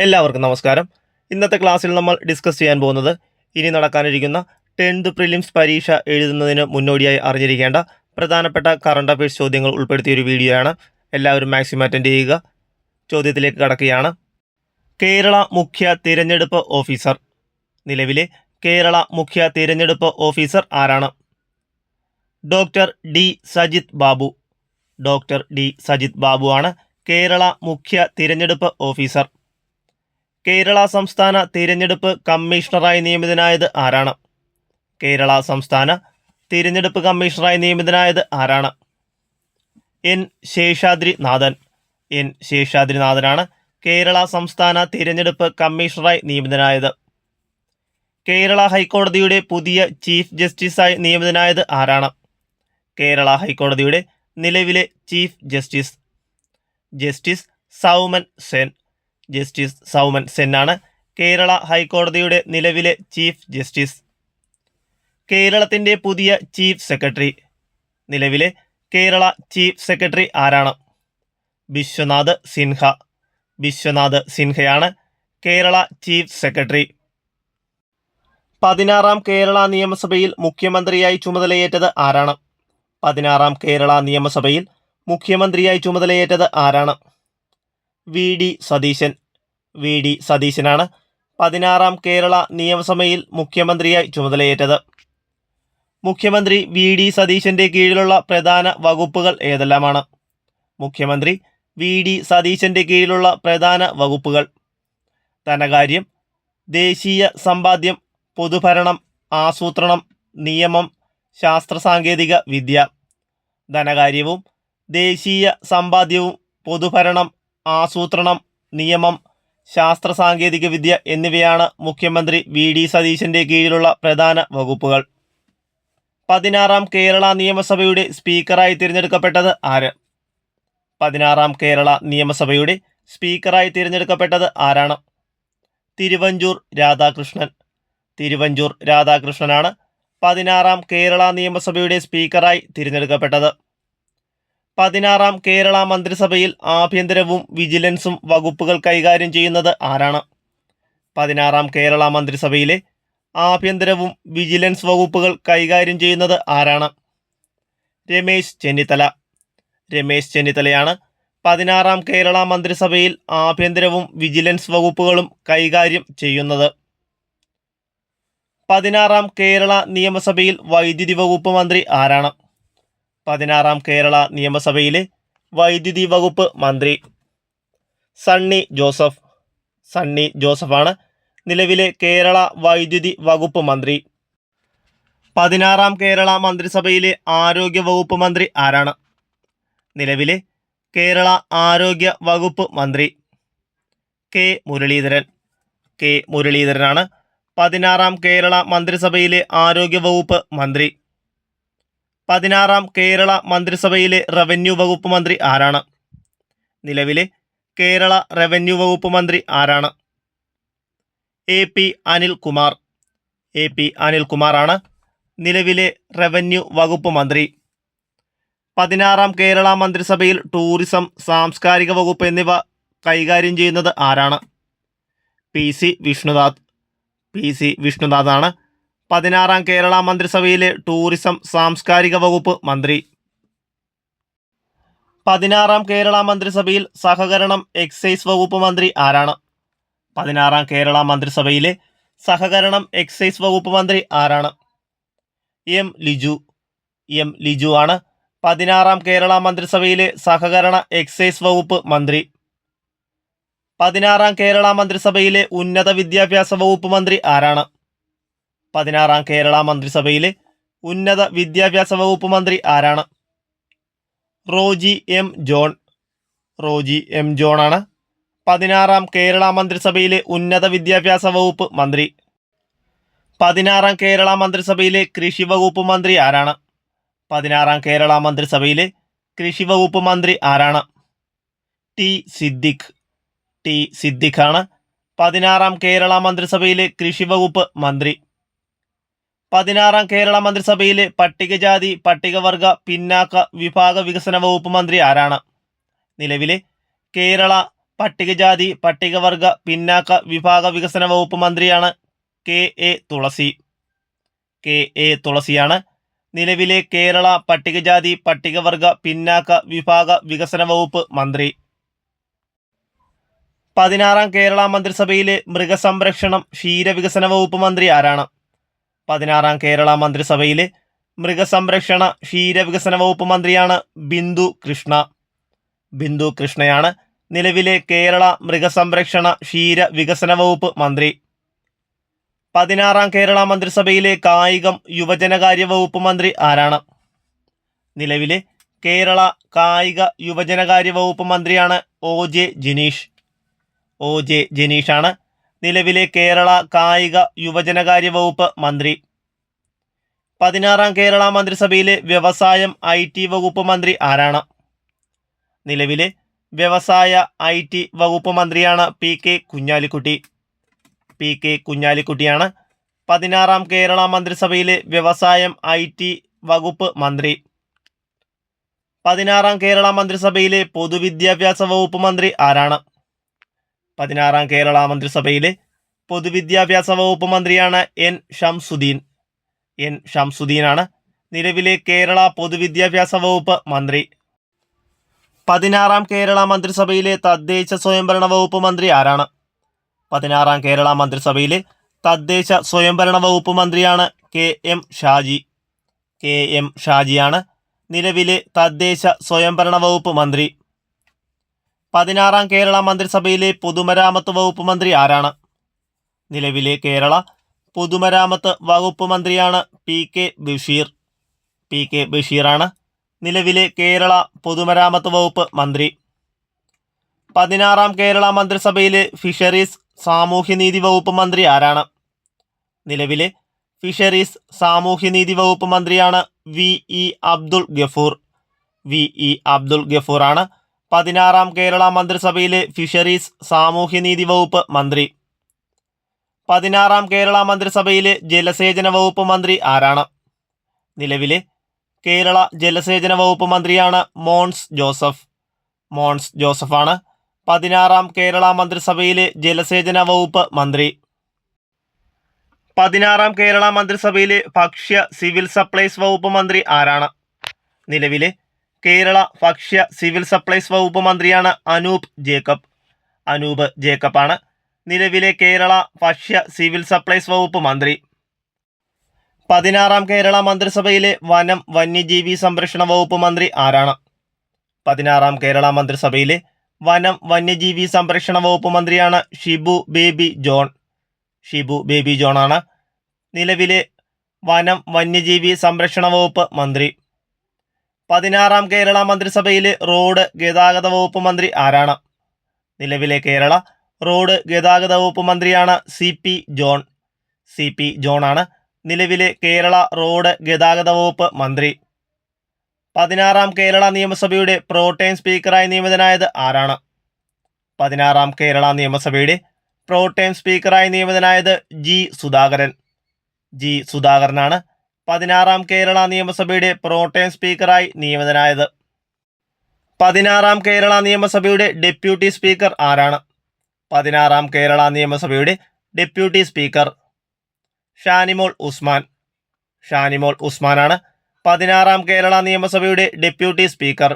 എല്ലാവർക്കും നമസ്കാരം. ഇന്നത്തെ ക്ലാസ്സിൽ നമ്മൾ ഡിസ്കസ് ചെയ്യാൻ പോകുന്നത് ഇനി നടക്കാനിരിക്കുന്ന 10th പ്രിലിംസ് പരീക്ഷ എഴുതുന്നതിന് മുന്നോടിയായി അറിഞ്ഞിരിക്കേണ്ട പ്രധാനപ്പെട്ട കറണ്ട് അഫയേഴ്സ് ചോദ്യങ്ങൾ ഉൾപ്പെടുത്തിയൊരു വീഡിയോയാണ്. എല്ലാവരും മാക്സിമം അറ്റൻഡ് ചെയ്യുക. ചോദ്യത്തിലേക്ക് കടക്കുകയാണ്. കേരള മുഖ്യ തിരഞ്ഞെടുപ്പ് ഓഫീസർ, നിലവിലെ കേരള മുഖ്യ തിരഞ്ഞെടുപ്പ് ഓഫീസർ ആരാണ്? Doctor D Sajith Babu. Doctor D Sajith Babu ആണ് കേരള മുഖ്യ തിരഞ്ഞെടുപ്പ് ഓഫീസർ. കേരള സംസ്ഥാന തിരഞ്ഞെടുപ്പ് കമ്മീഷണറായി നിയമിതനായത് ആരാണ്? കേരള സംസ്ഥാന തിരഞ്ഞെടുപ്പ് കമ്മീഷണറായി നിയമിതനായത് ആരാണ്? എൻ ശേഷാദ്രിനാഥൻ. എൻ ശേഷാദ്രിനാഥനാണ് കേരള സംസ്ഥാന തിരഞ്ഞെടുപ്പ് കമ്മീഷണറായി നിയമിതനായത്. കേരള ഹൈക്കോടതിയുടെ പുതിയ ചീഫ് ജസ്റ്റിസായി നിയമിതനായത് ആരാണ്? കേരള ഹൈക്കോടതിയുടെ നിലവിലെ chief justice justice Soumen Sen. Justice Soumen Sen ആണ് കേരള ഹൈക്കോടതിയുടെ നിലവിലെ ചീഫ് ജസ്റ്റിസ്. കേരളത്തിൻ്റെ പുതിയ ചീഫ് സെക്രട്ടറി, നിലവിലെ കേരള ചീഫ് സെക്രട്ടറി ആരാണ്? വിശ്വനാഥ് സിൻഹ. വിശ്വനാഥ് സിൻഹയാണ് കേരള ചീഫ് സെക്രട്ടറി. 16ാം കേരള നിയമസഭയിൽ മുഖ്യമന്ത്രിയായി ചുമതലയേറ്റത് ആരാണ്? 16ാം കേരള നിയമസഭയിൽ മുഖ്യമന്ത്രിയായി ചുമതലയേറ്റത് ആരാണ്? V D Satheesan. V D സതീശനാണ് 16ാം കേരള നിയമസഭയിൽ മുഖ്യമന്ത്രിയായി ചുമതലയേറ്റത്. മുഖ്യമന്ത്രി വി ഡി സതീശൻ്റെ കീഴിലുള്ള പ്രധാന വകുപ്പുകൾ ഏതെല്ലാമാണ്? മുഖ്യമന്ത്രി വി ഡി സതീശൻ്റെ കീഴിലുള്ള പ്രധാന വകുപ്പുകൾ: ധനകാര്യം, ദേശീയ സമ്പാദ്യം, പൊതുഭരണം, ആസൂത്രണം, നിയമം, ശാസ്ത്ര സാങ്കേതിക വിദ്യ. ധനകാര്യവും ദേശീയ സമ്പാദ്യവും പൊതുഭരണം, ആസൂത്രണം, നിയമം, ശാസ്ത്ര സാങ്കേതിക വിദ്യ എന്നിവയാണ് മുഖ്യമന്ത്രി വി ഡി സതീശൻ്റെ കീഴിലുള്ള പ്രധാന വകുപ്പുകൾ. 16ാം കേരള നിയമസഭയുടെ സ്പീക്കറായി തിരഞ്ഞെടുക്കപ്പെട്ടത് ആര്? 16ാം കേരള നിയമസഭയുടെ സ്പീക്കറായി തിരഞ്ഞെടുക്കപ്പെട്ടത് ആരാണ്? തിരുവഞ്ചൂർ രാധാകൃഷ്ണൻ. തിരുവഞ്ചൂർ രാധാകൃഷ്ണനാണ് 16ാം കേരള നിയമസഭയുടെ സ്പീക്കറായി തിരഞ്ഞെടുക്കപ്പെട്ടത്. 16ാം കേരള മന്ത്രിസഭയിൽ ആഭ്യന്തരവും വിജിലൻസും വകുപ്പുകൾ കൈകാര്യം ചെയ്യുന്നത് ആരാണ്? 16ാം കേരള മന്ത്രിസഭയിലെ ആഭ്യന്തരവും വിജിലൻസ് വകുപ്പുകൾ കൈകാര്യം ചെയ്യുന്നത് ആരാണ്? രമേശ് ചെന്നിത്തല. രമേശ് ചെന്നിത്തലയാണ് 16ാം കേരള മന്ത്രിസഭയിൽ ആഭ്യന്തരവും വിജിലൻസ് വകുപ്പുകളും കൈകാര്യം ചെയ്യുന്നത്. 16ാം കേരള നിയമസഭയിൽ വൈദ്യുതി വകുപ്പ് മന്ത്രി ആരാണ്? 16ാം കേരള നിയമസഭയിലെ വൈദ്യുതി വകുപ്പ് മന്ത്രി സണ്ണി ജോസഫ്. സണ്ണി ജോസഫാണ് നിലവിലെ കേരള വൈദ്യുതി വകുപ്പ് മന്ത്രി. 16ാം കേരള മന്ത്രിസഭയിലെ ആരോഗ്യ വകുപ്പ് മന്ത്രി ആരാണ്? നിലവിലെ കേരള ആരോഗ്യ വകുപ്പ് മന്ത്രി കെ മുരളീധരൻ. കെ മുരളീധരനാണ് 16ാം കേരള മന്ത്രിസഭയിലെ ആരോഗ്യ വകുപ്പ് മന്ത്രി. 16ാം കേരള മന്ത്രിസഭയിലെ റവന്യൂ വകുപ്പ് മന്ത്രി ആരാണ്? നിലവിലെ കേരള റവന്യൂ വകുപ്പ് മന്ത്രി ആരാണ്? A P Anilkumar. A P അനിൽകുമാറാണ് നിലവിലെ റവന്യൂ വകുപ്പ് മന്ത്രി. 16ാം കേരള മന്ത്രിസഭയിൽ ടൂറിസം, സാംസ്കാരിക വകുപ്പ് എന്നിവ കൈകാര്യം ചെയ്യുന്നത് ആരാണ്? P C Vishnunath. P C വിഷ്ണുനാഥാണ് 16ാം കേരള മന്ത്രിസഭയിലെ ടൂറിസം, സാംസ്കാരിക വകുപ്പ് മന്ത്രി. 16ാം കേരള മന്ത്രിസഭയിൽ സഹകരണം, എക്സൈസ് വകുപ്പ് മന്ത്രി ആരാണ്? 16ാം കേരള മന്ത്രിസഭയിലെ സഹകരണം, എക്സൈസ് വകുപ്പ് മന്ത്രി ആരാണ്? എം ലിജു. എം ലിജു ആണ് 16ാം കേരള മന്ത്രിസഭയിലെ സഹകരണ, എക്സൈസ് വകുപ്പ് മന്ത്രി. 16ാം കേരള മന്ത്രിസഭയിലെ ഉന്നത വിദ്യാഭ്യാസ വകുപ്പ് മന്ത്രി ആരാണ്? 16ാം കേരള മന്ത്രിസഭയിലെ ഉന്നത വിദ്യാഭ്യാസ വകുപ്പ് മന്ത്രി ആരാണ്? Roji M John. Roji M John ആണ് 16ാം കേരള മന്ത്രിസഭയിലെ ഉന്നത വിദ്യാഭ്യാസ വകുപ്പ് മന്ത്രി. 16ാം കേരള മന്ത്രിസഭയിലെ കൃഷി വകുപ്പ് മന്ത്രി ആരാണ്? 16ാം കേരള മന്ത്രിസഭയിലെ കൃഷി വകുപ്പ് മന്ത്രി ആരാണ്? ടി സിദ്ദിഖ്. ടി സിദ്ദിഖ് ആണ് 16ാം കേരള മന്ത്രിസഭയിലെ കൃഷി വകുപ്പ് മന്ത്രി. 16ാം കേരള മന്ത്രിസഭയിലെ പട്ടികജാതി, പട്ടികവർഗ, പിന്നാക്ക വിഭാഗ വികസന വകുപ്പ് മന്ത്രി ആരാണ്? നിലവിലെ കേരള പട്ടികജാതി പട്ടികവർഗ പിന്നാക്ക വിഭാഗ വികസന വകുപ്പ് മന്ത്രിയാണ് KA തുളസി. KA തുളസിയാണ് നിലവിലെ കേരള പട്ടികജാതി പട്ടികവർഗ പിന്നാക്ക വിഭാഗ വികസന വകുപ്പ് മന്ത്രി. 16-ാം കേരള മന്ത്രിസഭയിലെ മൃഗസംരക്ഷണം ക്ഷീരവികസന വകുപ്പ് മന്ത്രി ആരാണ്? 16-ാം കേരള മന്ത്രിസഭയിലെ മൃഗസംരക്ഷണ ക്ഷീരവികസന വകുപ്പ് മന്ത്രിയാണ് ബിന്ദു കൃഷ്ണ. ബിന്ദു കൃഷ്ണയാണ് നിലവിലെ കേരള മൃഗസംരക്ഷണ ക്ഷീര വികസന വകുപ്പ് മന്ത്രി. 16-ാം കേരള മന്ത്രിസഭയിലെ കായികം യുവജനകാര്യ വകുപ്പ് മന്ത്രി ആരാണ്? നിലവിലെ കേരള കായിക യുവജനകാര്യ വകുപ്പ് മന്ത്രിയാണ് OJ ജിനീഷ്. OJ ജിനീഷാണ് നിലവിലെ കേരള കായിക യുവജനകാര്യ വകുപ്പ് മന്ത്രി. 16-ാം കേരള മന്ത്രിസഭയിലെ വ്യവസായം IT വകുപ്പ് മന്ത്രി ആരാണ്? നിലവിലെ വ്യവസായ IT വകുപ്പ് മന്ത്രിയാണ് PK കുഞ്ഞാലിക്കുട്ടി. PK കുഞ്ഞാലിക്കുട്ടിയാണ് 16-ാം കേരള മന്ത്രിസഭയിലെ വ്യവസായം IT വകുപ്പ് മന്ത്രി. 16-ാം കേരള മന്ത്രിസഭയിലെ പൊതുവിദ്യാഭ്യാസ വകുപ്പ് മന്ത്രി ആരാണ്? 16-ാം കേരള മന്ത്രിസഭയിലെ പൊതുവിദ്യാഭ്യാസ വകുപ്പ് മന്ത്രിയാണ് N ഷംസുദ്ദീൻ. N ഷംസുദ്ദീനാണ് നിലവിലെ കേരള പൊതുവിദ്യാഭ്യാസ വകുപ്പ് മന്ത്രി. 16-ാം കേരള മന്ത്രിസഭയിലെ തദ്ദേശ സ്വയംഭരണ വകുപ്പ് മന്ത്രി ആരാണ്? 16-ാം കേരള മന്ത്രിസഭയിലെ തദ്ദേശ സ്വയംഭരണ വകുപ്പ് മന്ത്രിയാണ് KM ഷാജി. KM ഷാജിയാണ് നിലവിലെ തദ്ദേശ സ്വയംഭരണ വകുപ്പ് മന്ത്രി. 16-ാം കേരള മന്ത്രിസഭയിലെ പൊതുമരാമത്ത് വകുപ്പ് മന്ത്രി ആരാണ്? നിലവിലെ കേരള പൊതുമരാമത്ത് വകുപ്പ് മന്ത്രിയാണ് PK ബഷീർ. PK ബഷീറാണ് നിലവിലെ കേരള പൊതുമരാമത്ത് വകുപ്പ് മന്ത്രി. 16-ാം കേരള മന്ത്രിസഭയിലെ ഫിഷറീസ് സാമൂഹ്യനീതി വകുപ്പ് മന്ത്രി ആരാണ്? നിലവിലെ ഫിഷറീസ് സാമൂഹ്യനീതി വകുപ്പ് മന്ത്രിയാണ് VE അബ്ദുൾ ഗഫൂർ. VE അബ്ദുൾ ഗഫൂറാണ് 16-ാം കേരള മന്ത്രിസഭയിലെ ഫിഷറീസ് സാമൂഹ്യനീതി വകുപ്പ് മന്ത്രി. 16-ാം കേരള മന്ത്രിസഭയിലെ ജലസേചന വകുപ്പ് മന്ത്രി ആരാണ്? നിലവിലെ കേരള ജലസേചന വകുപ്പ് മന്ത്രിയാണ് മോൻസ് ജോസഫ്. മോൻസ് ജോസഫാണ് 16-ാം കേരള മന്ത്രിസഭയിലെ ജലസേചന വകുപ്പ് മന്ത്രി. 16-ാം കേരള മന്ത്രിസഭയിലെ ഭക്ഷ്യ സിവിൽ സപ്ലൈസ് വകുപ്പ് മന്ത്രി ആരാണ്? നിലവിലെ കേരള ഭക്ഷ്യ സിവിൽ സപ്ലൈസ് വകുപ്പ് മന്ത്രിയാണ് അനൂപ് ജേക്കബ്. അനൂപ് ജേക്കബാണ് നിലവിലെ കേരള ഭക്ഷ്യ സിവിൽ സപ്ലൈസ് വകുപ്പ് മന്ത്രി. 16-ാം കേരള മന്ത്രിസഭയിലെ വനം വന്യജീവി സംരക്ഷണ വകുപ്പ് മന്ത്രി ആരാണ്? 16-ാം കേരള മന്ത്രിസഭയിലെ വനം വന്യജീവി സംരക്ഷണ വകുപ്പ് മന്ത്രിയാണ് ഷിബു ബേബി ജോൺ. ഷിബു ബേബി ജോണാണ് നിലവിലെ വനം വന്യജീവി സംരക്ഷണ വകുപ്പ് മന്ത്രി. 16-ാം കേരള മന്ത്രിസഭയിലെ റോഡ് ഗതാഗത വകുപ്പ് മന്ത്രി ആരാണ്? നിലവിലെ കേരള റോഡ് ഗതാഗത വകുപ്പ് മന്ത്രിയാണ് CP ജോൺ. CP ജോണാണ് നിലവിലെ കേരള റോഡ് ഗതാഗത വകുപ്പ് മന്ത്രി. 16-ാം കേരള നിയമസഭയുടെ പ്രോടേം സ്പീക്കറായി നിയമിതനായത് ആരാണ്? 16-ാം കേരള നിയമസഭയുടെ പ്രോടേം സ്പീക്കറായി നിയമിതനായത് G സുധാകരൻ. G സുധാകരനാണ് 16-ാം കേരള നിയമസഭയുടെ പ്രോടേം സ്പീക്കറായി നിയമിതനായത്. 16-ാം കേരള നിയമസഭയുടെ ഡെപ്യൂട്ടി സ്പീക്കർ ആരാണ്? 16-ാം കേരള നിയമസഭയുടെ ഡെപ്യൂട്ടി സ്പീക്കർ ഷാനിമോൾ ഉസ്മാൻ. ഷാനിമോൾ ഉസ്മാനാണ് 16-ാം കേരള നിയമസഭയുടെ ഡെപ്യൂട്ടി സ്പീക്കർ.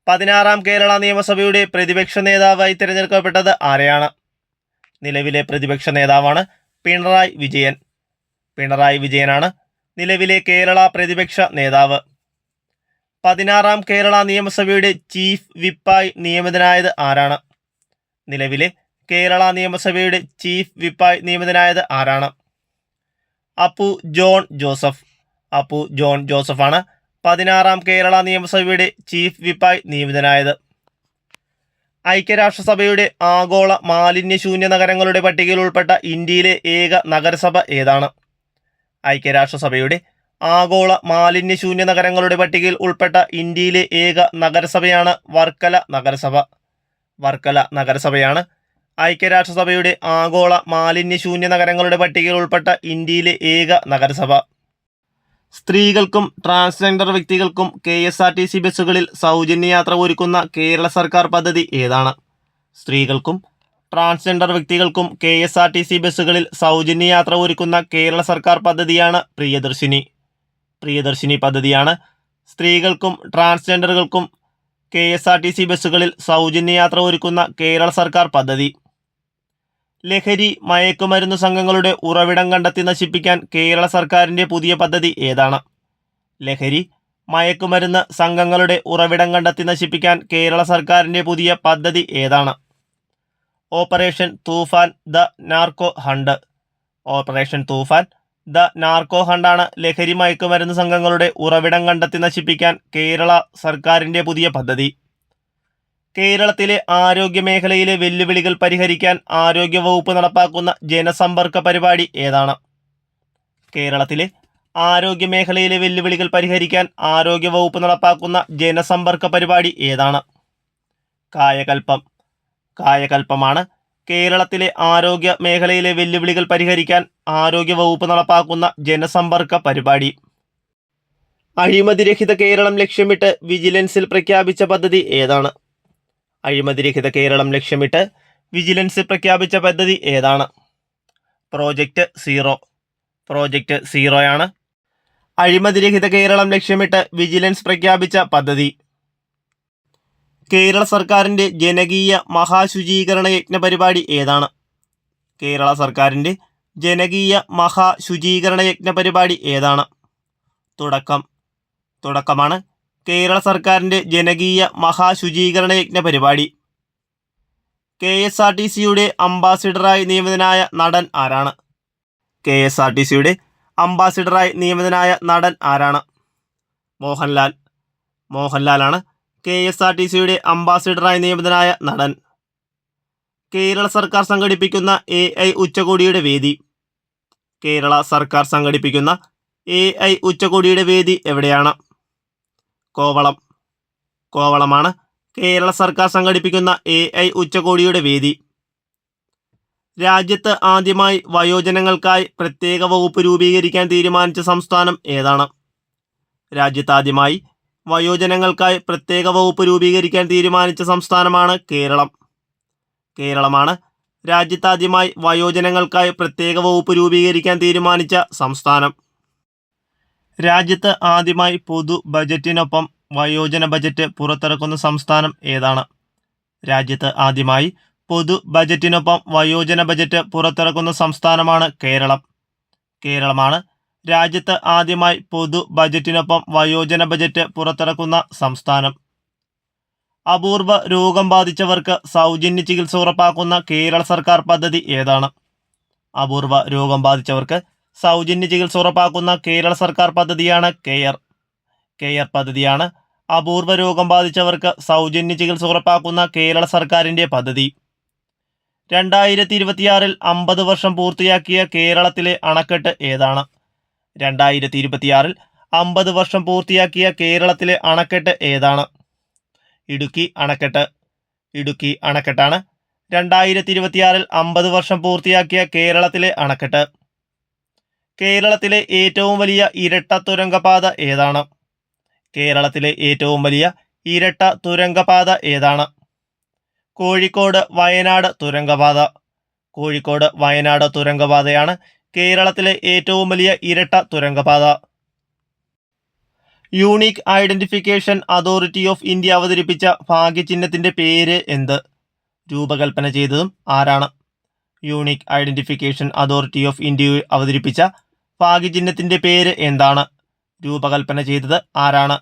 16-ാം കേരള നിയമസഭയുടെ പ്രതിപക്ഷ നേതാവായി തിരഞ്ഞെടുക്കപ്പെട്ടത് ആരെയാണ്? നിലവിലെ പ്രതിപക്ഷ നേതാവാണ് പിണറായി വിജയൻ. പിണറായി വിജയനാണ് നിലവിലെ കേരള പ്രതിപക്ഷ നേതാവ്. 16-ാം കേരള നിയമസഭയുടെ ചീഫ് വിപ്പായി നിയമിതനായത് ആരാണ്? നിലവിലെ കേരള നിയമസഭയുടെ ചീഫ് വിപ്പായി നിയമിതനായത് ആരാണ്? അപ്പു ജോൺ ജോസഫ്. അപ്പു ജോൺ ജോസഫാണ് 16-ാം കേരള നിയമസഭയുടെ ചീഫ് വിപ്പായി നിയമിതനായത്. ഐക്യരാഷ്ട്രസഭയുടെ ആഗോള മാലിന്യശൂന്യ നഗരങ്ങളുടെ പട്ടികയിൽ ഉൾപ്പെട്ട ഇന്ത്യയിലെ ഏക നഗരസഭ ഏതാണ്? ഐക്യരാഷ്ട്രസഭയുടെ ആഗോള മാലിന്യശൂന്യ നഗരങ്ങളുടെ പട്ടികയിൽ ഉൾപ്പെട്ട ഇന്ത്യയിലെ ഏക നഗരസഭയാണ് വർക്കല നഗരസഭ. വർക്കല നഗരസഭയാണ് ഐക്യരാഷ്ട്രസഭയുടെ ആഗോള മാലിന്യശൂന്യ നഗരങ്ങളുടെ പട്ടികയിൽ ഉൾപ്പെട്ട ഇന്ത്യയിലെ ഏക നഗരസഭ. സ്ത്രീകൾക്കും ട്രാൻസ്ജെൻഡർ വ്യക്തികൾക്കും KSRTC ബസ്സുകളിൽ സൗജന്യ യാത്ര ഒരുക്കുന്ന കേരള സർക്കാർ പദ്ധതി ഏതാണ്? സ്ത്രീകൾക്കും ട്രാൻസ്ജെൻഡർ വ്യക്തികൾക്കും KSRTC ബസ്സുകളിൽ സൗജന്യ യാത്ര ഒരുക്കുന്ന കേരള സർക്കാർ പദ്ധതിയാണ് പ്രിയദർശിനി പദ്ധതിയാണ് സ്ത്രീകൾക്കും ട്രാൻസ്ജെൻഡറുകൾക്കും KSRTC ബസ്സുകളിൽ സൗജന്യ യാത്ര ഒരുക്കുന്ന കേരള സർക്കാർ പദ്ധതി. ലഹരി മയക്കുമരുന്ന് സംഘങ്ങളുടെ ഉറവിടം കണ്ടെത്തി നശിപ്പിക്കാൻ കേരള സർക്കാരിൻ്റെ പുതിയ പദ്ധതി ഏതാണ്? ലഹരി മയക്കുമരുന്ന് സംഘങ്ങളുടെ ഉറവിടം കണ്ടെത്തി നശിപ്പിക്കാൻ കേരള സർക്കാരിൻ്റെ പുതിയ പദ്ധതി ഏതാണ്? Operation Thoofan the narco hunt. Operation Thoofan the narco ഹണ്ടാണ് ലഹരി മയക്കുമരുന്ന് സംഘങ്ങളുടെ ഉറവിടം കണ്ടെത്തി നശിപ്പിക്കാൻ കേരള സർക്കാരിൻ്റെ പുതിയ പദ്ധതി. കേരളത്തിലെ ആരോഗ്യ മേഖലയിലെ വെല്ലുവിളികൾ പരിഹരിക്കാൻ ആരോഗ്യവകുപ്പ് നടപ്പാക്കുന്ന ജനസമ്പർക്ക പരിപാടി ഏതാണ്? കേരളത്തിലെ ആരോഗ്യ മേഖലയിലെ വെല്ലുവിളികൾ പരിഹരിക്കാൻ ആരോഗ്യവകുപ്പ് നടപ്പാക്കുന്ന ജനസമ്പർക്ക പരിപാടി ഏതാണ്? കായകൽപ്പമാണ് കേരളത്തിലെ ആരോഗ്യ മേഖലയിലെ വെല്ലുവിളികൾ പരിഹരിക്കാൻ ആരോഗ്യവകുപ്പ് നടപ്പാക്കുന്ന ജനസമ്പർക്ക പരിപാടി. അഴിമതിരഹിത കേരളം ലക്ഷ്യമിട്ട് വിജിലൻസിൽ പ്രഖ്യാപിച്ച പദ്ധതി ഏതാണ്? അഴിമതിരഹിത കേരളം ലക്ഷ്യമിട്ട് വിജിലൻസിൽ പ്രഖ്യാപിച്ച പദ്ധതി ഏതാണ്? പ്രോജക്റ്റ് സീറോയാണ് അഴിമതിരഹിത കേരളം ലക്ഷ്യമിട്ട് വിജിലൻസ് പ്രഖ്യാപിച്ച പദ്ധതി. കേരള സർക്കാരിൻ്റെ ജനകീയ മഹാശുചീകരണ യജ്ഞ പരിപാടി ഏതാണ്? കേരള സർക്കാരിൻ്റെ ജനകീയ മഹാശുചീകരണ യജ്ഞ പരിപാടി ഏതാണ്? തുടക്കമാണ് കേരള സർക്കാരിൻ്റെ ജനകീയ മഹാശുചീകരണ യജ്ഞ പരിപാടി. KSRTCയുടെ അംബാസിഡറായി നിയമിതനായ നടൻ ആരാണ്? KSRTCയുടെ അംബാസിഡറായി നിയമിതനായ നടൻ ആരാണ്? മോഹൻലാലാണ് KSRTCയുടെ അംബാസിഡറായി നിയമിതനായ നടൻ. കേരള സർക്കാർ സംഘടിപ്പിക്കുന്ന AI ഉച്ചകോടിയുടെ വേദി. കേരള സർക്കാർ സംഘടിപ്പിക്കുന്ന AI ഉച്ചകോടിയുടെ വേദി എവിടെയാണ്? കോവളമാണ് കേരള സർക്കാർ സംഘടിപ്പിക്കുന്ന AI ഉച്ചകോടിയുടെ വേദി. രാജ്യത്ത് ആദ്യമായി വയോജനങ്ങൾക്കായി പ്രത്യേക വകുപ്പ് രൂപീകരിക്കാൻ തീരുമാനിച്ച സംസ്ഥാനം ഏതാണ്? രാജ്യത്താദ്യമായി വയോജനങ്ങൾക്കായി പ്രത്യേക വകുപ്പ് രൂപീകരിക്കാൻ തീരുമാനിച്ച സംസ്ഥാനമാണ് കേരളമാണ് രാജ്യത്താദ്യമായി വയോജനങ്ങൾക്കായി പ്രത്യേക വകുപ്പ് രൂപീകരിക്കാൻ തീരുമാനിച്ച സംസ്ഥാനം. രാജ്യത്ത് ആദ്യമായി പൊതു ബജറ്റിനൊപ്പം വയോജന ബജറ്റ് പുറത്തിറക്കുന്ന സംസ്ഥാനം ഏതാണ്? രാജ്യത്ത് ആദ്യമായി പൊതു ബജറ്റിനൊപ്പം വയോജന ബജറ്റ് പുറത്തിറക്കുന്ന സംസ്ഥാനമാണ് കേരളമാണ് രാജ്യത്ത് ആദ്യമായി പൊതു ബജറ്റിനൊപ്പം വയോജന ബജറ്റ് പുറത്തിറക്കുന്ന സംസ്ഥാനം. അപൂർവ രോഗം ബാധിച്ചവർക്ക് സൗജന്യ ചികിത്സ ഉറപ്പാക്കുന്ന കേരള സർക്കാർ പദ്ധതി ഏതാണ്? അപൂർവ രോഗം ബാധിച്ചവർക്ക് സൗജന്യ ചികിത്സ ഉറപ്പാക്കുന്ന കേരള സർക്കാർ പദ്ധതിയാണ് കെയർ പദ്ധതിയാണ് അപൂർവ രോഗം ബാധിച്ചവർക്ക് സൗജന്യ ചികിത്സ ഉറപ്പാക്കുന്ന കേരള സർക്കാരിൻ്റെ പദ്ധതി. 2026 50 വർഷം പൂർത്തിയാക്കിയ കേരളത്തിലെ അണക്കെട്ട് ഏതാണ്? 2026 50 വർഷം പൂർത്തിയാക്കിയ കേരളത്തിലെ അണക്കെട്ട് ഏതാണ്? ഇടുക്കി അണക്കെട്ടാണ് 2026 50 വർഷം പൂർത്തിയാക്കിയ കേരളത്തിലെ അണക്കെട്ട്. കേരളത്തിലെ ഏറ്റവും വലിയ ഇരട്ട തുരങ്കപാത ഏതാണ്? കേരളത്തിലെ ഏറ്റവും വലിയ ഇരട്ട തുരങ്കപാത ഏതാണ്? കോഴിക്കോട് വയനാട് തുരങ്കപാതയാണ് കേരളത്തിലെ ഏറ്റവും വലിയ ഇരട്ട തുരങ്കപാത. Unique identification authority of India അവതരിപ്പിച്ച ഭാഗ്യചിഹ്നത്തിൻ്റെ പേര് എന്ത്? രൂപകൽപ്പന ചെയ്തതും ആരാണ്? Unique identification authority of India അവതരിപ്പിച്ച ഭാഗ്യചിഹ്നത്തിൻ്റെ പേര് എന്താണ്? രൂപകൽപ്പന ചെയ്തത് ആരാണ്?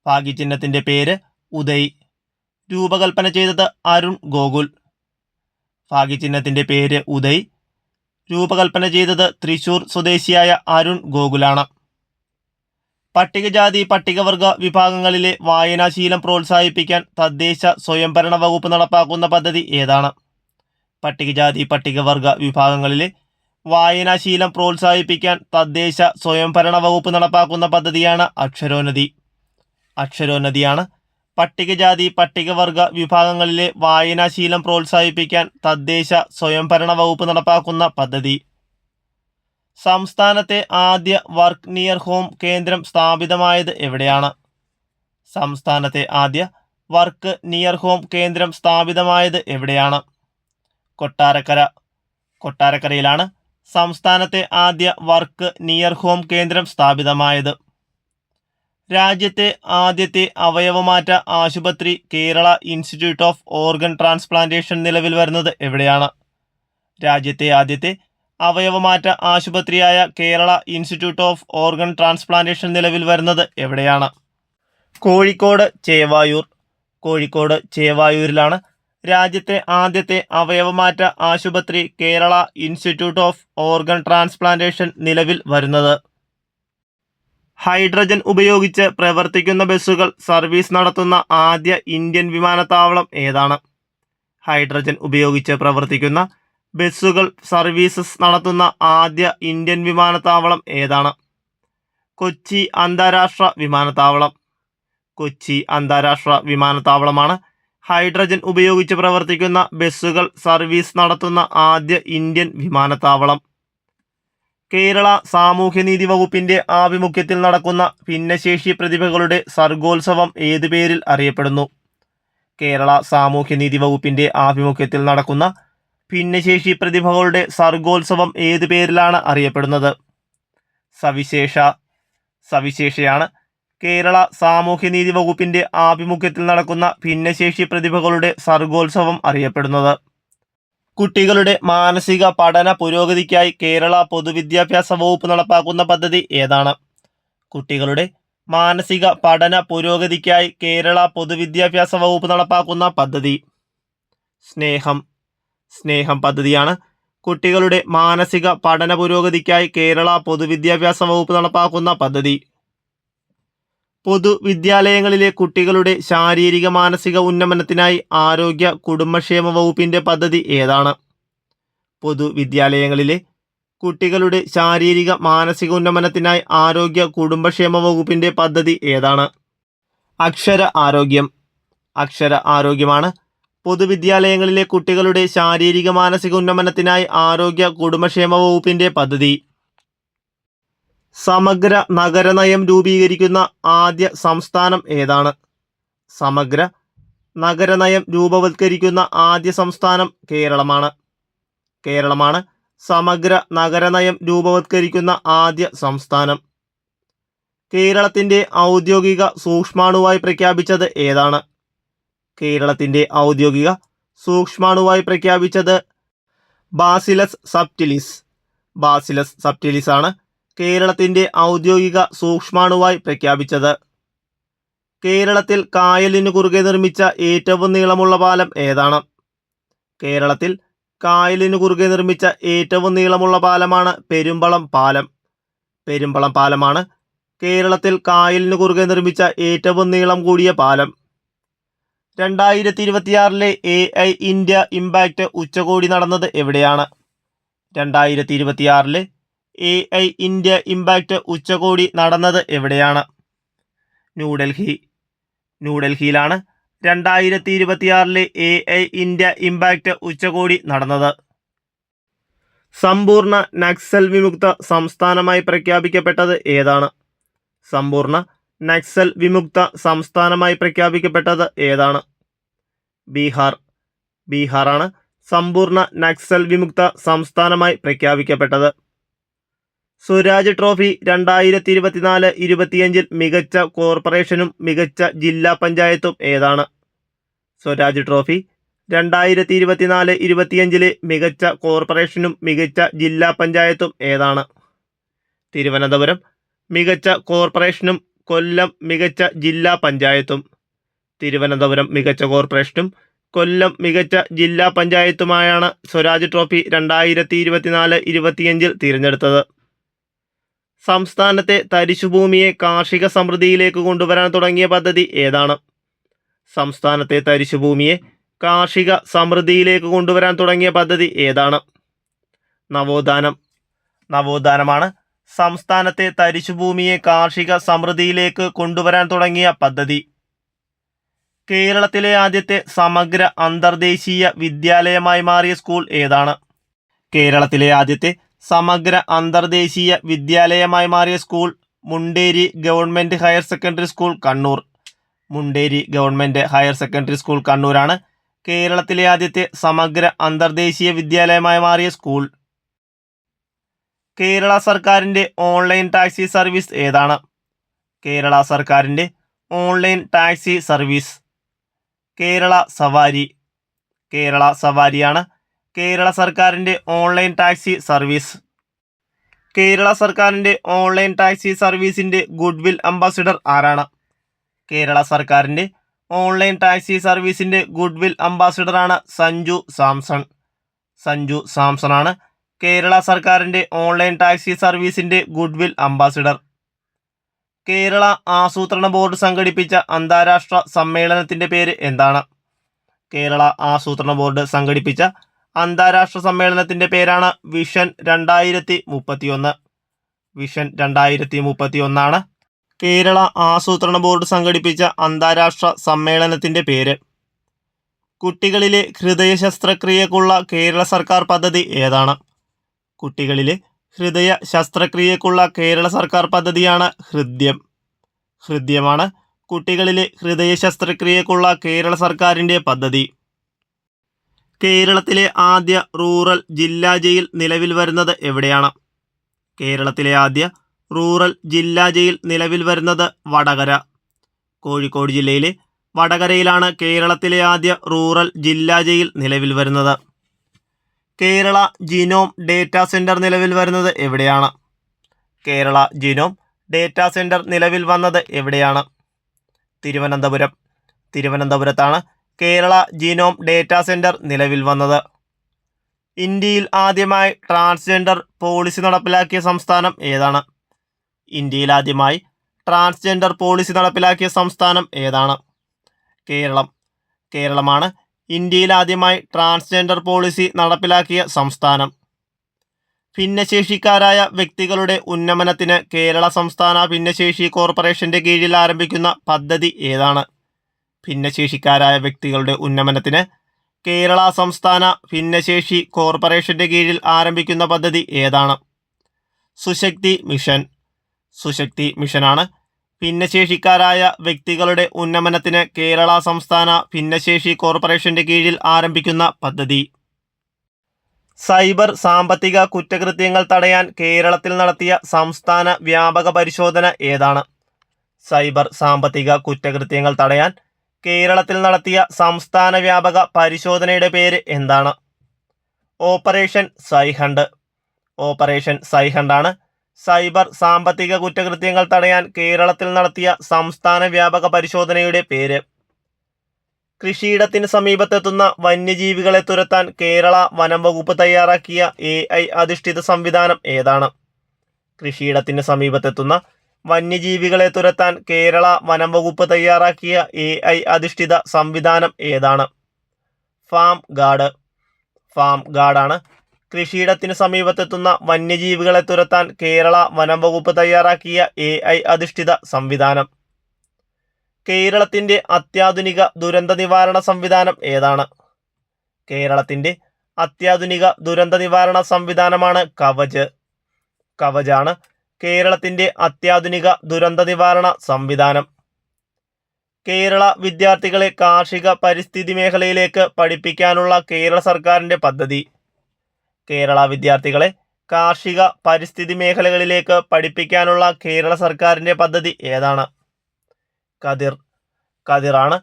ഭാഗ്യചിഹ്നത്തിൻ്റെ പേര് ഉദയ്. രൂപകൽപ്പന ചെയ്തത് അരുൺ ഗോകുൽ. ഭാഗ്യചിഹ്നത്തിൻ്റെ പേര് ഉദയ്. രൂപകൽപ്പന ചെയ്തത് തൃശൂർ സ്വദേശിയായ അരുൺ ഗോകുലാണ്. പട്ടികജാതി പട്ടികവർഗ വിഭാഗങ്ങളിലെ വായനാശീലം പ്രോത്സാഹിപ്പിക്കാൻ തദ്ദേശ സ്വയംഭരണ വകുപ്പ് നടപ്പാക്കുന്ന പദ്ധതി ഏതാണ്? പട്ടികജാതി പട്ടികവർഗ വിഭാഗങ്ങളിലെ വായനാശീലം പ്രോത്സാഹിപ്പിക്കാൻ തദ്ദേശ സ്വയംഭരണ വകുപ്പ് നടപ്പാക്കുന്ന പദ്ധതിയാണ് അക്ഷരോന്നതിയാണ് പട്ടികജാതി പട്ടികവർഗ വിഭാഗങ്ങളിലെ വായനാശീലം പ്രോത്സാഹിപ്പിക്കാൻ തദ്ദേശ സ്വയംഭരണ വകുപ്പ് നടപ്പാക്കുന്ന പദ്ധതി. സംസ്ഥാനത്തെ ആദ്യ വർക്ക് നിയർ ഹോം കേന്ദ്രം സ്ഥാപിതമായത് എവിടെയാണ്? സംസ്ഥാനത്തെ ആദ്യ വർക്ക് നിയർ ഹോം കേന്ദ്രം സ്ഥാപിതമായത് എവിടെയാണ്? കൊട്ടാരക്കര. കൊട്ടാരക്കരയിലാണ് സംസ്ഥാനത്തെ ആദ്യ വർക്ക് നിയർ ഹോം കേന്ദ്രം സ്ഥാപിതമായത്. രാജ്യത്തെ ആദ്യത്തെ അവയവമാറ്റ ആശുപത്രി Kerala institute of organ transplantation നിലവിൽ വരുന്നത് എവിടെയാണ്? രാജ്യത്തെ ആദ്യത്തെ അവയവമാറ്റ ആശുപത്രിയായ Kerala institute of organ transplantation നിലവിൽ വരുന്നത് എവിടെയാണ്? കോഴിക്കോട് ചേവായൂർ. കോഴിക്കോട് ചേവായൂരിലാണ് രാജ്യത്തെ ആദ്യത്തെ അവയവമാറ്റ ആശുപത്രി Kerala institute of organ transplantation നിലവിൽ വരുന്നത്. ഹൈഡ്രജൻ ഉപയോഗിച്ച് പ്രവർത്തിക്കുന്ന ബസ്സുകൾ സർവീസ് നടത്തുന്ന ആദ്യ ഇന്ത്യൻ വിമാനത്താവളം ഏതാണ്? ഹൈഡ്രജൻ ഉപയോഗിച്ച് പ്രവർത്തിക്കുന്ന ബസ്സുകൾ സർവീസസ് നടത്തുന്ന ആദ്യ ഇന്ത്യൻ വിമാനത്താവളം ഏതാണ്? കൊച്ചി അന്താരാഷ്ട്ര വിമാനത്താവളം. കൊച്ചി അന്താരാഷ്ട്ര വിമാനത്താവളമാണ് ഹൈഡ്രജൻ ഉപയോഗിച്ച് പ്രവർത്തിക്കുന്ന ബസ്സുകൾ സർവീസ് നടത്തുന്ന ആദ്യ ഇന്ത്യൻ വിമാനത്താവളം. കേരള സാമൂഹ്യനീതി വകുപ്പിന്റെ ആഭിമുഖ്യത്തിൽ നടക്കുന്ന ഭിന്നശേഷി പ്രതിഭകളുടെ സർഗോത്സവം ഏതു പേരിൽ അറിയപ്പെടുന്നു? കേരള സാമൂഹ്യനീതി വകുപ്പിന്റെ ആഭിമുഖ്യത്തിൽ നടക്കുന്ന ഭിന്നശേഷി പ്രതിഭകളുടെ സർഗോത്സവം ഏതു പേരിലാണ് അറിയപ്പെടുന്നത്? സവിശേഷ. സവിശേഷയാണ് കേരള സാമൂഹ്യനീതി വകുപ്പിന്റെ ആഭിമുഖ്യത്തിൽ നടക്കുന്ന ഭിന്നശേഷി പ്രതിഭകളുടെ സർഗോത്സവം അറിയപ്പെടുന്നത്. കുട്ടികളുടെ മാനസിക പഠന പുരോഗതിക്കായി കേരള പൊതുവിദ്യാഭ്യാസ വകുപ്പ് നടപ്പാക്കുന്ന പദ്ധതി ഏതാണ്? കുട്ടികളുടെ മാനസിക പഠന പുരോഗതിക്കായി കേരള പൊതുവിദ്യാഭ്യാസ വകുപ്പ് നടപ്പാക്കുന്ന പദ്ധതി സ്നേഹം. സ്നേഹം പദ്ധതിയാണ് കുട്ടികളുടെ മാനസിക പഠന പുരോഗതിക്കായി കേരള പൊതുവിദ്യാഭ്യാസ വകുപ്പ് നടപ്പാക്കുന്ന പദ്ധതി. പൊതുവിദ്യാലയങ്ങളിലെ കുട്ടികളുടെ ശാരീരിക മാനസിക ഉന്നമനത്തിനായി ആരോഗ്യ കുടുംബക്ഷേമ വകുപ്പിന്റെ പദ്ധതി ഏതാണ്? പൊതുവിദ്യാലയങ്ങളിലെ കുട്ടികളുടെ ശാരീരിക മാനസിക ഉന്നമനത്തിനായി ആരോഗ്യ കുടുംബക്ഷേമ വകുപ്പിന്റെ പദ്ധതി ഏതാണ്? അക്ഷര ആരോഗ്യം. അക്ഷര ആരോഗ്യമാണ് പൊതുവിദ്യാലയങ്ങളിലെ കുട്ടികളുടെ ശാരീരിക മാനസിക ഉന്നമനത്തിനായി ആരോഗ്യ കുടുംബക്ഷേമ വകുപ്പിന്റെ പദ്ധതി. സമഗ്ര നഗരനയം രൂപീകരിക്കുന്ന ആദ്യ സംസ്ഥാനം ഏതാണ്? സമഗ്ര നഗരനയം രൂപവത്കരിക്കുന്ന ആദ്യ സംസ്ഥാനം കേരളമാണ്. കേരളമാണ് സമഗ്ര നഗരനയം രൂപവത്കരിക്കുന്ന ആദ്യ സംസ്ഥാനം. കേരളത്തിന്റെ ഔദ്യോഗിക സൂക്ഷ്മാണുവായി പ്രഖ്യാപിച്ചത് ഏതാണ്? കേരളത്തിന്റെ ഔദ്യോഗിക സൂക്ഷ്മാണുവായി പ്രഖ്യാപിച്ചത് ബാസിലസ് സബ്റ്റിലിസ്. ബാസിലസ് സബ്റ്റിലിസ് ആണ് കേരളത്തിന്റെ ഔദ്യോഗിക സൂക്ഷ്മാണുവായി പ്രഖ്യാപിച്ചത്. കേരളത്തിൽ കായലിനു കുറുകെ നിർമ്മിച്ച ഏറ്റവും നീളമുള്ള പാലം ഏതാണ്? കേരളത്തിൽ കായലിനു കുറുകെ നിർമ്മിച്ച ഏറ്റവും നീളമുള്ള പാലമാണ് പെരുമ്പളം പാലം. പെരുമ്പളം പാലമാണ് കേരളത്തിൽ കായലിനു കുറുകെ നിർമ്മിച്ച ഏറ്റവും നീളം കൂടിയ പാലം. 2026 AI ഇന്ത്യ ഇമ്പാക്റ്റ് ഉച്ചകോടി നടന്നത് എവിടെയാണ്? 2026 AI ഇന്ത്യ ഇമ്പാക്റ്റ് ഉച്ചകോടി നടന്നത് എവിടെയാണ്? ന്യൂഡൽഹി. ന്യൂഡൽഹിയിലാണ് 2026 AI ഇന്ത്യ ഇമ്പാക്റ്റ് ഉച്ചകോടി നടന്നത്. സമ്പൂർണ്ണ നക്സൽ വിമുക്ത സംസ്ഥാനമായി പ്രഖ്യാപിക്കപ്പെട്ടത് ഏതാണ്? സമ്പൂർണ്ണ നക്സൽ വിമുക്ത സംസ്ഥാനമായി പ്രഖ്യാപിക്കപ്പെട്ടത് ഏതാണ്? ബീഹാർ. ബീഹാറാണ് സമ്പൂർണ്ണ നക്സൽ വിമുക്ത സംസ്ഥാനമായി പ്രഖ്യാപിക്കപ്പെട്ടത്. സ്വരാജ് ട്രോഫി 2024-25 മികച്ച കോർപ്പറേഷനും മികച്ച ജില്ലാ പഞ്ചായത്തും ഏതാണ്? സ്വരാജ് ട്രോഫി 2024-25 മികച്ച കോർപ്പറേഷനും മികച്ച ജില്ലാ പഞ്ചായത്തും ഏതാണ്? തിരുവനന്തപുരം മികച്ച കോർപ്പറേഷനും കൊല്ലം മികച്ച ജില്ലാ പഞ്ചായത്തും. തിരുവനന്തപുരം മികച്ച കോർപ്പറേഷനും കൊല്ലം മികച്ച ജില്ലാ പഞ്ചായത്തുമായാണ് സ്വരാജ് ട്രോഫി 2024-25 തിരഞ്ഞെടുത്തത്. സംസ്ഥാനത്തെ തരിശുഭൂമിയെ കാർഷിക സമൃദ്ധിയിലേക്ക് കൊണ്ടുവരാൻ തുടങ്ങിയ പദ്ധതി ഏതാണ്? സംസ്ഥാനത്തെ തരിശുഭൂമിയെ കാർഷിക സമൃദ്ധിയിലേക്ക് കൊണ്ടുവരാൻ തുടങ്ങിയ പദ്ധതി ഏതാണ്? നവോത്ഥാനം. നവോത്ഥാനമാണ് സംസ്ഥാനത്തെ തരിശുഭൂമിയെ കാർഷിക സമൃദ്ധിയിലേക്ക് കൊണ്ടുവരാൻ തുടങ്ങിയ പദ്ധതി. കേരളത്തിലെ ആദ്യത്തെ സമഗ്ര അന്തർദേശീയ വിദ്യാലയമായി മാറിയ സ്കൂൾ ഏതാണ്? കേരളത്തിലെ ആദ്യത്തെ സമഗ്ര അന്തർദേശീയ വിദ്യാലയമായി മാറിയ school Munderi government higher secondary school Kannur. Munderi government higher secondary school കണ്ണൂരാണ് കേരളത്തിലെ ആദ്യത്തെ സമഗ്ര അന്തർദേശീയ വിദ്യാലയമായി മാറിയ സ്കൂൾ. കേരള സർക്കാരിൻ്റെ ഓൺലൈൻ ടാക്സി സർവീസ് ഏതാണ്? കേരള സർക്കാരിൻ്റെ ഓൺലൈൻ ടാക്സി സർവീസ് കേരള സവാരി. കേരള സവാരിയാണ് കേരള സർക്കാരിൻ്റെ ഓൺലൈൻ ടാക്സി സർവീസ്. കേരള സർക്കാരിൻ്റെ ഓൺലൈൻ ടാക്സി സർവീസിൻ്റെ ഗുഡ്വിൽ അംബാസിഡർ ആരാണ്? കേരള സർക്കാരിൻ്റെ ഓൺലൈൻ ടാക്സി സർവീസിൻ്റെ ഗുഡ്വിൽ അംബാസിഡറാണ് സഞ്ജു സാംസൺ. സഞ്ജു സാംസണാണ് കേരള സർക്കാരിൻ്റെ ഓൺലൈൻ ടാക്സി സർവീസിൻ്റെ ഗുഡ്വിൽ അംബാസിഡർ. കേരള ആസൂത്രണ ബോർഡ് സംഘടിപ്പിച്ച അന്താരാഷ്ട്ര സമ്മേളനത്തിൻ്റെ പേര് എന്താണ്? കേരള ആസൂത്രണ ബോർഡ് സംഘടിപ്പിച്ച അന്താരാഷ്ട്ര സമ്മേളനത്തിൻ്റെ പേരാണ് വിഷൻ 2031. വിഷൻ 2031 കേരള ആസൂത്രണ ബോർഡ് സംഘടിപ്പിച്ച അന്താരാഷ്ട്ര സമ്മേളനത്തിൻ്റെ പേര്. കുട്ടികളിലെ ഹൃദയ ശസ്ത്രക്രിയക്കുള്ള കേരള സർക്കാർ പദ്ധതി ഏതാണ്? കുട്ടികളിലെ ഹൃദയ ശസ്ത്രക്രിയക്കുള്ള കേരള സർക്കാർ പദ്ധതിയാണ് ഹൃദ്യം. ഹൃദ്യമാണ് കുട്ടികളിലെ ഹൃദയ ശസ്ത്രക്രിയക്കുള്ള കേരള സർക്കാരിൻ്റെ പദ്ധതി. കേരളത്തിലെ ആദ്യ റൂറൽ ജില്ലാ ജയിൽ നിലവിൽ വരുന്നത് എവിടെയാണ്? കേരളത്തിലെ ആദ്യ റൂറൽ ജില്ലാ ജയിൽ നിലവിൽ വരുന്നത് വടകര. കോഴിക്കോട് ജില്ലയിലെ വടകരയിലാണ് കേരളത്തിലെ ആദ്യ റൂറൽ ജില്ലാ ജയിൽ നിലവിൽ വരുന്നത്. കേരള ജീനോം ഡേറ്റാ സെൻറ്റർ നിലവിൽ വരുന്നത് എവിടെയാണ്? കേരള ജീനോം ഡേറ്റാ സെൻറ്റർ നിലവിൽ വന്നത് എവിടെയാണ്? തിരുവനന്തപുരം. തിരുവനന്തപുരത്താണ് കേരള ജീനോം ഡേറ്റാ സെൻറ്റർ നിലവിൽ വന്നത്. ഇന്ത്യയിൽ ആദ്യമായി ട്രാൻസ്ജെൻഡർ പോളിസി നടപ്പിലാക്കിയ സംസ്ഥാനം ഏതാണ്? ഇന്ത്യയിൽ ആദ്യമായി ട്രാൻസ്ജെൻഡർ പോളിസി നടപ്പിലാക്കിയ സംസ്ഥാനം ഏതാണ്? കേരളം. കേരളമാണ് ഇന്ത്യയിൽ ആദ്യമായി ട്രാൻസ്ജെൻഡർ പോളിസി നടപ്പിലാക്കിയ സംസ്ഥാനം. ഭിന്നശേഷിക്കാരായ വ്യക്തികളുടെ ഉന്നമനത്തിന് കേരള സംസ്ഥാന ഭിന്നശേഷി കോർപ്പറേഷൻ്റെ കീഴിൽ ആരംഭിക്കുന്ന പദ്ധതി ഏതാണ്? ഭിന്നശേഷിക്കാരായ വ്യക്തികളുടെ ഉന്നമനത്തിന് കേരള സംസ്ഥാന ഭിന്നശേഷി കോർപ്പറേഷൻ്റെ കീഴിൽ ആരംഭിക്കുന്ന പദ്ധതി ഏതാണ്? സുശക്തി മിഷൻ. സുശക്തി മിഷനാണ് ഭിന്നശേഷിക്കാരായ വ്യക്തികളുടെ ഉന്നമനത്തിന് കേരള സംസ്ഥാന ഭിന്നശേഷി കോർപ്പറേഷൻ്റെ കീഴിൽ ആരംഭിക്കുന്ന പദ്ധതി. സൈബർ സാമ്പത്തിക കുറ്റകൃത്യങ്ങൾ തടയാൻ കേരളത്തിൽ നടത്തിയ സംസ്ഥാന വ്യാപക പരിശോധന ഏതാണ്? സൈബർ സാമ്പത്തിക കുറ്റകൃത്യങ്ങൾ തടയാൻ കേരളത്തിൽ നടത്തിയ സംസ്ഥാന വ്യാപക പരിശോധനയുടെ പേര് എന്താണ്? ഓപ്പറേഷൻ സൈഹണ്ട്. ഓപ്പറേഷൻ സൈഹണ്ടാണ് സൈബർ സാമ്പത്തിക കുറ്റകൃത്യങ്ങൾ തടയാൻ കേരളത്തിൽ നടത്തിയ സംസ്ഥാന വ്യാപക പരിശോധനയുടെ പേര്. കൃഷിയിടത്തിന് സമീപത്തെത്തുന്ന വന്യജീവികളെ തുരത്താൻ കേരള വനം വകുപ്പ് തയ്യാറാക്കിയ AI അധിഷ്ഠിത സംവിധാനം ഏതാണ്? കൃഷിയിടത്തിന് സമീപത്തെത്തുന്ന വന്യജീവികളെ തുരത്താൻ കേരള വനം വകുപ്പ് തയ്യാറാക്കിയ AI അധിഷ്ഠിത സംവിധാനം ഏതാണ്? Farm guard. ഫാം ഗാർഡാണ് കൃഷിയിടത്തിന് സമീപത്തെത്തുന്ന വന്യജീവികളെ തുരത്താൻ കേരള വനം വകുപ്പ് തയ്യാറാക്കിയ AI അധിഷ്ഠിത സംവിധാനം. കേരളത്തിൻ്റെ അത്യാധുനിക ദുരന്ത നിവാരണ സംവിധാനം ഏതാണ്? കേരളത്തിൻ്റെ അത്യാധുനിക ദുരന്ത നിവാരണ സംവിധാനമാണ് കവച്. കവചാണ് കേരളത്തിൻ്റെ അത്യാധുനിക ദുരന്ത നിവാരണ സംവിധാനം. കേരള വിദ്യാർത്ഥികളെ കാർഷിക പരിസ്ഥിതി മേഖലയിലേക്ക് പഠിപ്പിക്കാനുള്ള കേരള സർക്കാരിൻ്റെ പദ്ധതി. കേരള വിദ്യാർത്ഥികളെ കാർഷിക പരിസ്ഥിതി മേഖലകളിലേക്ക് പഠിപ്പിക്കാനുള്ള കേരള സർക്കാരിൻ്റെ പദ്ധതി ഏതാണ്? കതിർ. കതിറാണ്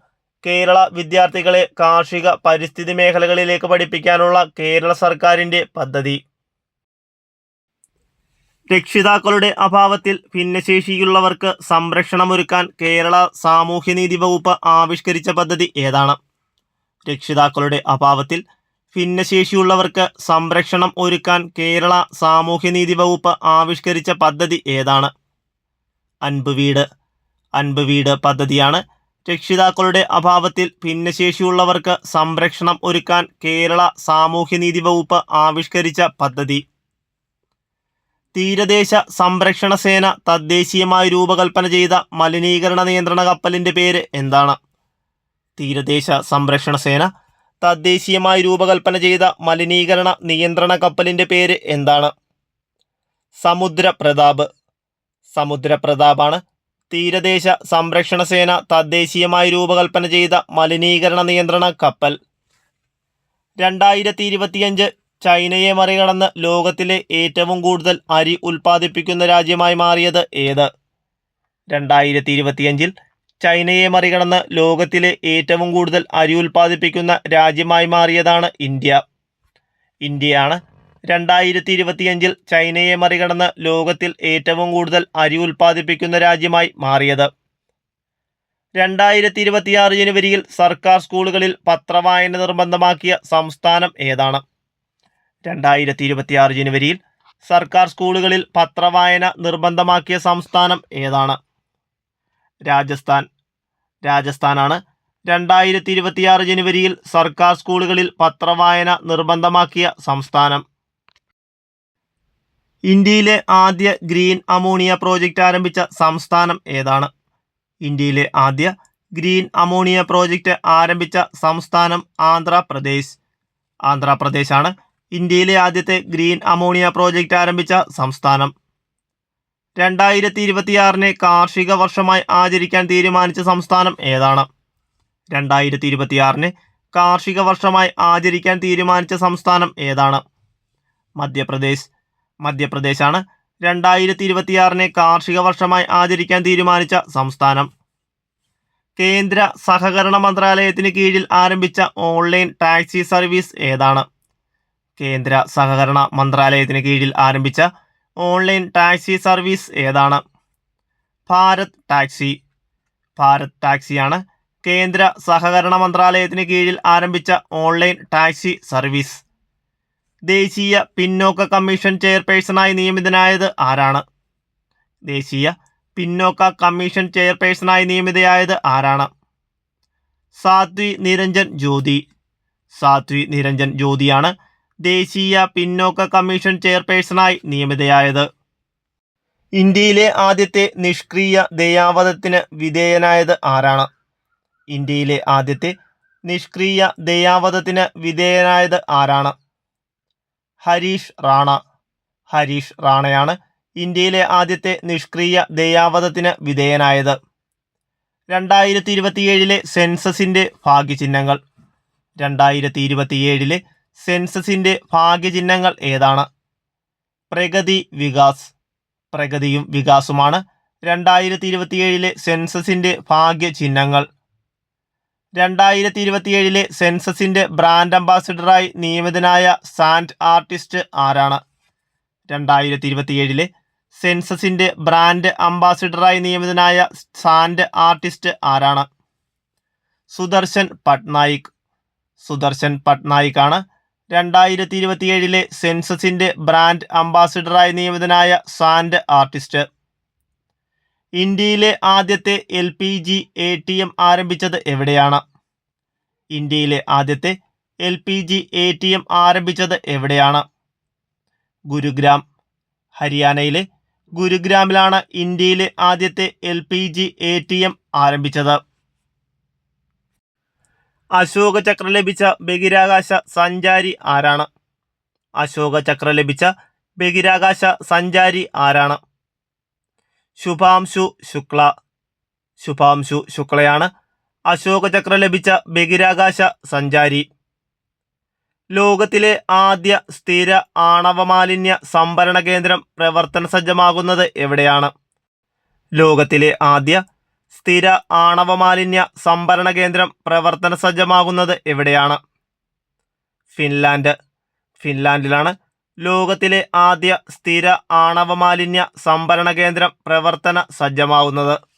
കേരള വിദ്യാർത്ഥികളെ കാർഷിക പരിസ്ഥിതി മേഖലകളിലേക്ക് പഠിപ്പിക്കാനുള്ള കേരള സർക്കാരിൻ്റെ പദ്ധതി. രക്ഷിതാക്കളുടെ അഭാവത്തിൽ ഭിന്നശേഷിയുള്ളവർക്ക് സംരക്ഷണമൊരുക്കാൻ കേരള സാമൂഹ്യനീതി വകുപ്പ് ആവിഷ്കരിച്ച പദ്ധതി ഏതാണ്? രക്ഷിതാക്കളുടെ അഭാവത്തിൽ ഭിന്നശേഷിയുള്ളവർക്ക് സംരക്ഷണം ഒരുക്കാൻ കേരള സാമൂഹ്യനീതി വകുപ്പ് ആവിഷ്കരിച്ച പദ്ധതി ഏതാണ്? അൻപ് വീട്. അൻപ് വീട് പദ്ധതിയാണ് രക്ഷിതാക്കളുടെ അഭാവത്തിൽ ഭിന്നശേഷിയുള്ളവർക്ക് സംരക്ഷണം ഒരുക്കാൻ കേരള സാമൂഹ്യനീതി വകുപ്പ് ആവിഷ്കരിച്ച പദ്ധതി. തീരദേശ സംരക്ഷണ സേന തദ്ദേശീയമായി രൂപകൽപ്പന ചെയ്ത മലിനീകരണ നിയന്ത്രണ കപ്പലിൻ്റെ പേര് എന്താണ്? തീരദേശ സംരക്ഷണ സേന തദ്ദേശീയമായി രൂപകൽപ്പന ചെയ്ത മലിനീകരണ നിയന്ത്രണ കപ്പലിൻ്റെ പേര് എന്താണ്? സമുദ്രപ്രതാപ്. സമുദ്രപ്രതാപാണ് തീരദേശ സംരക്ഷണ സേന തദ്ദേശീയമായി രൂപകൽപ്പന ചെയ്ത മലിനീകരണ നിയന്ത്രണ കപ്പൽ. 2025 ചൈനയെ മറികടന്ന് ലോകത്തിലെ ഏറ്റവും കൂടുതൽ അരി ഉൽപ്പാദിപ്പിക്കുന്ന രാജ്യമായി മാറിയത് ഏത്? 2025 ചൈനയെ മറികടന്ന് ലോകത്തിലെ ഏറ്റവും കൂടുതൽ അരി ഉൽപ്പാദിപ്പിക്കുന്ന രാജ്യമായി മാറിയതാണ് ഇന്ത്യ. ഇന്ത്യയാണ് 2025 ചൈനയെ മറികടന്ന് ലോകത്തിൽ ഏറ്റവും കൂടുതൽ അരി ഉൽപ്പാദിപ്പിക്കുന്ന രാജ്യമായി മാറിയത്. 2026 ജനുവരിയിൽ സർക്കാർ സ്കൂളുകളിൽ പത്രവായന നിർബന്ധമാക്കിയ സംസ്ഥാനം ഏതാണ്? 2026 ജനുവരിയിൽ സർക്കാർ സ്കൂളുകളിൽ പത്രവായന നിർബന്ധമാക്കിയ സംസ്ഥാനം ഏതാണ്? രാജസ്ഥാനാണ് 2026 ജനുവരിയിൽ സർക്കാർ സ്കൂളുകളിൽ പത്രവായന നിർബന്ധമാക്കിയ സംസ്ഥാനം. ഇന്ത്യയിലെ ആദ്യ ഗ്രീൻ അമോണിയ പ്രോജക്റ്റ് ആരംഭിച്ച സംസ്ഥാനം ഏതാണ്? ഇന്ത്യയിലെ ആദ്യ ഗ്രീൻ അമോണിയ പ്രോജക്റ്റ് ആരംഭിച്ച സംസ്ഥാനം ആന്ധ്രാപ്രദേശാണ് ഇന്ത്യയിലെ ആദ്യത്തെ ഗ്രീൻ അമോണിയ പ്രോജക്റ്റ് ആരംഭിച്ച സംസ്ഥാനം. 2026 കാർഷിക വർഷമായി ആചരിക്കാൻ തീരുമാനിച്ച സംസ്ഥാനം ഏതാണ്? 2026 കാർഷിക വർഷമായി ആചരിക്കാൻ തീരുമാനിച്ച സംസ്ഥാനം ഏതാണ്? മധ്യപ്രദേശാണ് 2026 കാർഷിക വർഷമായി ആചരിക്കാൻ തീരുമാനിച്ച സംസ്ഥാനം. കേന്ദ്ര സഹകരണ മന്ത്രാലയത്തിന് കീഴിൽ ആരംഭിച്ച ഓൺലൈൻ ടാക്സി സർവീസ് ഏതാണ്? കേന്ദ്ര സഹകരണ മന്ത്രാലയത്തിന് കീഴിൽ ആരംഭിച്ച ഓൺലൈൻ ടാക്സി സർവീസ് ഏതാണ്? ഭാരത് ടാക്സിയാണ് കേന്ദ്ര സഹകരണ മന്ത്രാലയത്തിന് കീഴിൽ ആരംഭിച്ച ഓൺലൈൻ ടാക്സി സർവീസ്. ദേശീയ പിന്നോക്ക കമ്മീഷൻ ചെയർപേഴ്സണായി നിയമിതനായത് ആരാണ്? ദേശീയ പിന്നോക്ക കമ്മീഷൻ ചെയർപേഴ്സണായി നിയമിതയായത് ആരാണ്? സാധ്വി നിരഞ്ജൻ ജ്യോതിയാണ് ദേശീയ പിന്നോക്ക കമ്മീഷൻ ചെയർപേഴ്സണായി നിയമിതയായത്. ഇന്ത്യയിലെ ആദ്യത്തെ നിഷ്ക്രിയ ദയാവധത്തിന് വിധേയനായത് ആരാണ്? ഇന്ത്യയിലെ ആദ്യത്തെ നിഷ്ക്രിയ ദയാവധത്തിന് വിധേയനായത് ആരാണ്? ഹരീഷ് റാണയാണ് ഇന്ത്യയിലെ ആദ്യത്തെ നിഷ്ക്രിയ ദയാവധത്തിന് വിധേയനായത്. 2027 സെൻസസിന്റെ ഭാഗ്യചിഹ്നങ്ങൾ. 2027 സെൻസസിന്റെ ഭാഗ്യചിഹ്നങ്ങൾ ഏതാണ്? പ്രഗതിയും വികാസുമാണ് 2027 സെൻസസിന്റെ ഭാഗ്യചിഹ്നങ്ങൾ. 2027 സെൻസസിന്റെ ബ്രാൻഡ് അംബാസിഡറായി നിയമിതനായ സാൻഡ് ആർട്ടിസ്റ്റ് ആരാണ്? 2027 സെൻസസിന്റെ ബ്രാൻഡ് അംബാസിഡറായി നിയമിതനായ സാൻഡ് ആർട്ടിസ്റ്റ് ആരാണ്? സുദർശൻ പട്നായിക് ആണ് 2027 സെൻസസിന്റെ ബ്രാൻഡ് അംബാസിഡറായി നിയമിതനായ സാൻഡ് ആർട്ടിസ്റ്റ്. ഇന്ത്യയിലെ ആദ്യത്തെ LPG ATM ആരംഭിച്ചത് എവിടെയാണ്? ഇന്ത്യയിലെ ആദ്യത്തെ LPG ATM ആരംഭിച്ചത് എവിടെയാണ്? ഗുരുഗ്രാം. ഹരിയാനയിലെ ഗുരുഗ്രാമിലാണ് ഇന്ത്യയിലെ ആദ്യത്തെ LPG ATM ആരംഭിച്ചത്. അശോക ചക്ര ലഭിച്ച ബഹിരാകാശ സഞ്ചാരി ആരാണ്? അശോക ചക്ര ലഭിച്ച ബഹിരാകാശ സഞ്ചാരി ആരാണ്? ശുഭാംശു ശുക്ലയാണ് അശോക ചക്ര ലഭിച്ച ബഹിരാകാശ സഞ്ചാരി. ലോകത്തിലെ ആദ്യ സ്ഥിര ആണവ മാലിന്യ സംഭരണ കേന്ദ്രം പ്രവർത്തന സജ്ജമാകുന്നത് എവിടെയാണ്? ലോകത്തിലെ ആദ്യ സ്ഥിര ആണവ മാലിന്യ സംഭരണ കേന്ദ്രം പ്രവർത്തന സജ്ജമാകുന്നത് എവിടെയാണ്? ഫിൻലാൻഡിലാണ് ലോകത്തിലെ ആദ്യ സ്ഥിര ആണവ മാലിന്യ സംഭരണ കേന്ദ്രം പ്രവർത്തന സജ്ജമാകുന്നത്.